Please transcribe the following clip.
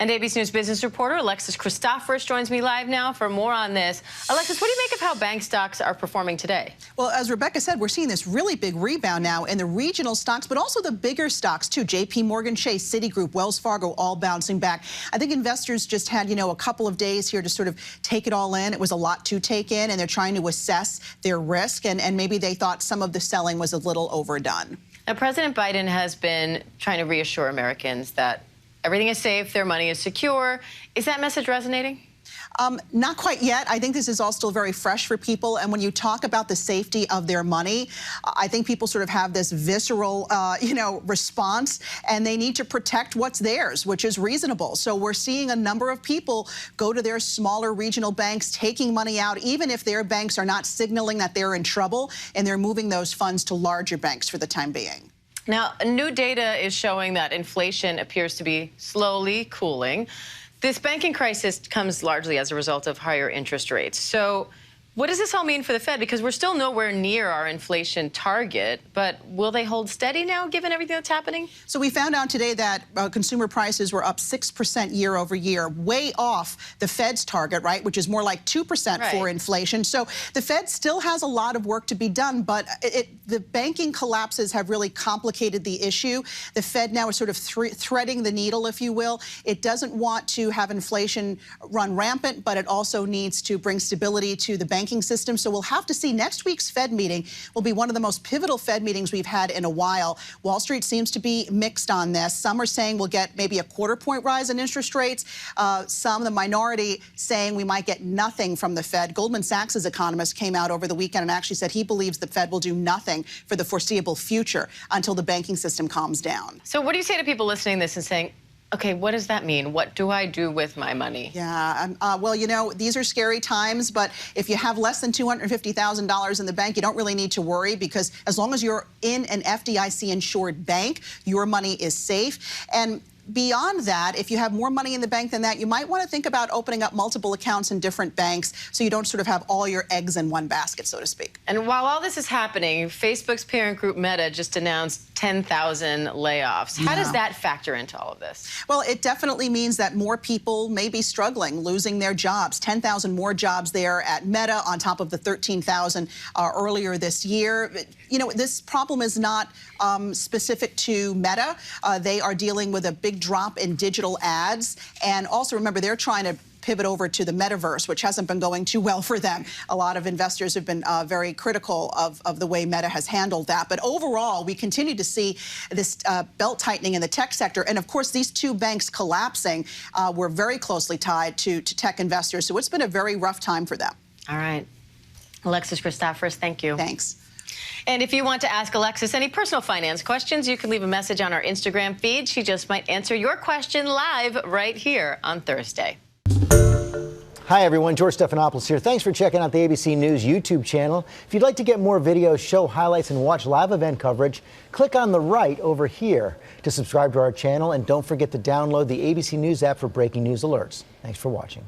And ABC News business reporter Alexis Christoforous joins me live now for more on this. Alexis, what do you make of how bank stocks are performing today? Well, as Rebecca said, we're seeing this really big rebound now in the regional stocks, but also the bigger stocks too. JP Morgan Chase, Citigroup, Wells Fargo, all bouncing back. I think investors just had, a couple of days here to sort of take it all in. It was a lot to take in, and they're trying to assess their risk, and maybe they thought some of the selling was a little overdone. Now, President Biden has been trying to reassure Americans that everything is safe, their money is secure. Is that message resonating? Not quite yet. I think this is all still very fresh for people. And when you talk about the safety of their money, I think people sort of have this visceral, response, and they need to protect what's theirs, which is reasonable. So we're seeing a number of people go to their smaller regional banks, taking money out, even if their banks are not signaling that they're in trouble, and they're moving those funds to larger banks for the time being. Now, new data is showing that inflation appears to be slowly cooling. This banking crisis comes largely as a result of higher interest rates. So what does this all mean for the Fed? Because we're still nowhere near our inflation target, but will they hold steady now, given everything that's happening? So we found out today that consumer prices were up 6% year over year, way off the Fed's target, right, which is more like 2% for inflation. So the Fed still has a lot of work to be done, but the banking collapses have really complicated the issue. The Fed now is sort of threading the needle, if you will. It doesn't want to have inflation run rampant, but it also needs to bring stability to the banking system. So we'll have to see. Next week's Fed meeting will be one of the most pivotal Fed meetings we've had in a while. Wall Street seems to be mixed on this. Some are saying we'll get maybe a quarter-point rise in interest rates. The minority, saying we might get nothing from the Fed. Goldman Sachs' economist came out over the weekend and actually said he believes the Fed will do nothing for the foreseeable future until the banking system calms down. So what do you say to people listening to this and saying, okay, what does that mean? What do I do with my money? Yeah, well, these are scary times, but if you have less than $250,000 in the bank, you don't really need to worry, because as long as you're in an FDIC-insured bank, your money is safe. And beyond that, if you have more money in the bank than that, you might want to think about opening up multiple accounts in different banks so you don't sort of have all your eggs in one basket, so to speak. And while all this is happening, Facebook's parent group Meta just announced 10,000 layoffs. How does that factor into all of this? Well, it definitely means that more people may be struggling, losing their jobs. 10,000 more jobs there at Meta on top of the 13,000 earlier this year. This problem is not specific to Meta. They are dealing with a big drop in digital ads. And also, remember, they're trying to pivot over to the metaverse, which hasn't been going too well for them. A lot of investors have been very critical of the way Meta has handled that. But overall, we continue to see this belt tightening in the tech sector. And of course, these two banks collapsing were very closely tied to tech investors. So it's been a very rough time for them. All right. Alexis Christoforous, thank you. Thanks. And if you want to ask Alexis any personal finance questions, you can leave a message on our Instagram feed. She just might answer your question live right here on Thursday. Hi, everyone. George Stephanopoulos here. Thanks for checking out the ABC News YouTube channel. If you'd like to get more videos, show highlights, and watch live event coverage, click on the right over here to subscribe to our channel. And don't forget to download the ABC News app for breaking news alerts. Thanks for watching.